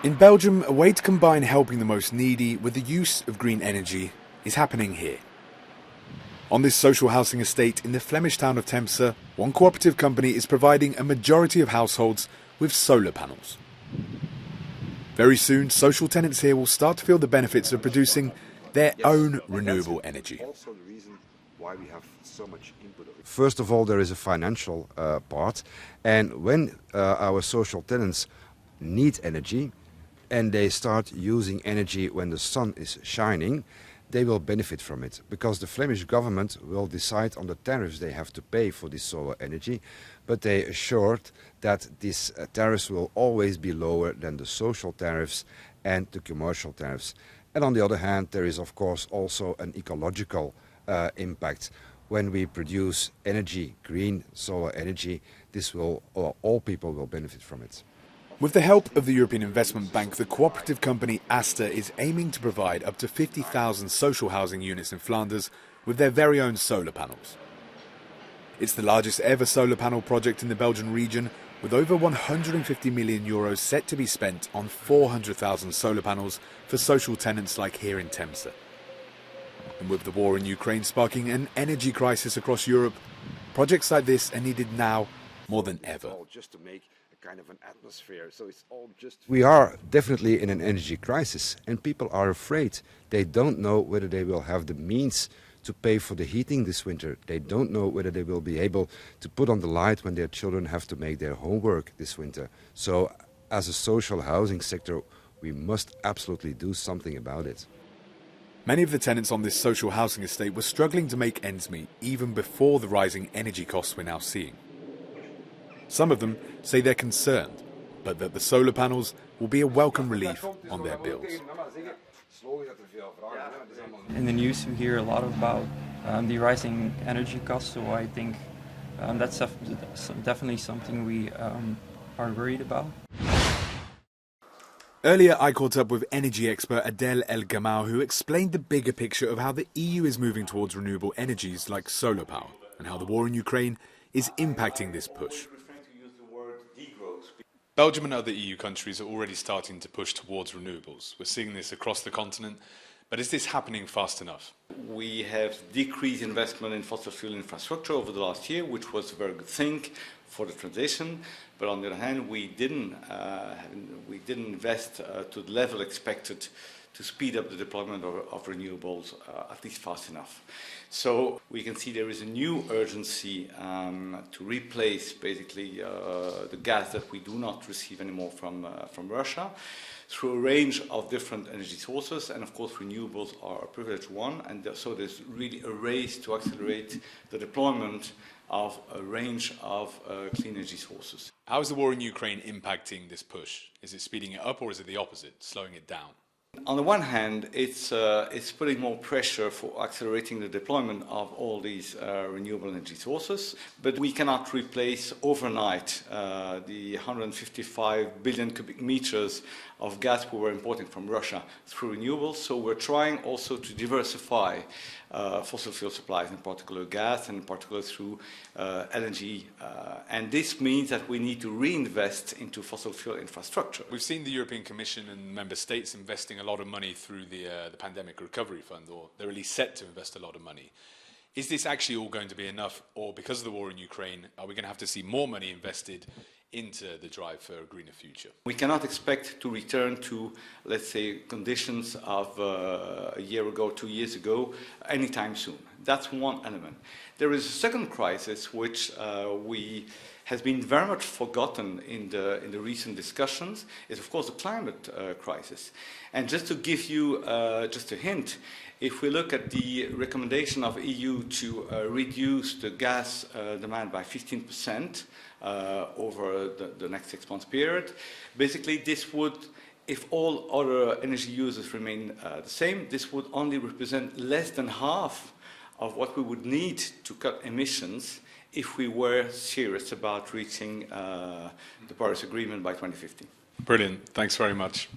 In Belgium, a way to combine helping the most needy with the use of green energy is happening here. On this social housing estate in the Flemish town of Temse, one cooperative company is providing a majority of households with solar panels. Very soon, social tenants here will start to feel the benefits of producing their own renewable energy. First of all, there is a financial part, and when our social tenants need energy and they start using energy when the sun is shining, they will benefit from it, because the Flemish government will decide on the tariffs they have to pay for this solar energy, but they assured that these tariffs will always be lower than the social tariffs and the commercial tariffs. And on the other hand, there is of course also an ecological impact. When we produce energy, green solar energy, all people will benefit from it. With the help of the European Investment Bank, the cooperative company Asta is aiming to provide up to 50,000 social housing units in Flanders with their very own solar panels. It's the largest ever solar panel project in the Belgian region, with over 150 million euros set to be spent on 400,000 solar panels for social tenants like here in Temse. And with the war in Ukraine sparking an energy crisis across Europe, projects like this are needed now more than ever. We are definitely in an energy crisis, and people are afraid. They don't know whether they will have the means to pay for the heating this winter. They don't know whether they will be able to put on the light when their children have to make their homework this winter. So as a social housing sector, we must absolutely do something about it. Many of the tenants on this social housing estate were struggling to make ends meet even before the rising energy costs we're now seeing. Some of them say they're concerned, but that the solar panels will be a welcome relief on their bills. In the news we hear a lot about the rising energy costs, so I think that's definitely something we are worried about. Earlier I caught up with energy expert Adel El Gamal, who explained the bigger picture of how the EU is moving towards renewable energies like solar power and how the war in Ukraine is impacting this push. Belgium and other EU countries are already starting to push towards renewables. We're seeing this across the continent, but is this happening fast enough? We have decreased investment in fossil fuel infrastructure over the last year, which was a very good thing for the transition. But on the other hand, we didn't invest to the level expected to speed up the deployment of renewables, at least fast enough. So we can see there is a new urgency to replace basically the gas that we do not receive anymore from Russia through a range of different energy sources, and of course renewables are a privileged one, and so there's really a race to accelerate the deployment of a range of clean energy sources. How is the war in Ukraine impacting this push? Is it speeding it up, or is it the opposite, slowing it down? On the one hand, it's putting more pressure for accelerating the deployment of all these renewable energy sources, but we cannot replace overnight the 155 billion cubic meters of gas we were importing from Russia through renewables, so we're trying also to diversify fossil fuel supplies, in particular gas, and in particular through LNG. And this means that we need to reinvest into fossil fuel infrastructure. We've seen the European Commission and member states investing a lot of money through the Pandemic Recovery Fund, or they're at least set to invest a lot of money. Is this actually all going to be enough, or because of the war in Ukraine, are we going to have to see more money invested into the drive for a greener future? We cannot expect to return to, let's say, conditions of a year ago, 2 years ago, anytime soon. That's one element. There is a second crisis which has been very much forgotten in the recent discussions, is of course the climate crisis. And just to give you just a hint, if we look at the recommendation of EU to reduce the gas demand by 15% over the next 6 months period, basically this would, if all other energy users remain the same, this would only represent less than half of what we would need to cut emissions if we were serious about reaching the Paris Agreement by 2050. Brilliant. Thanks very much.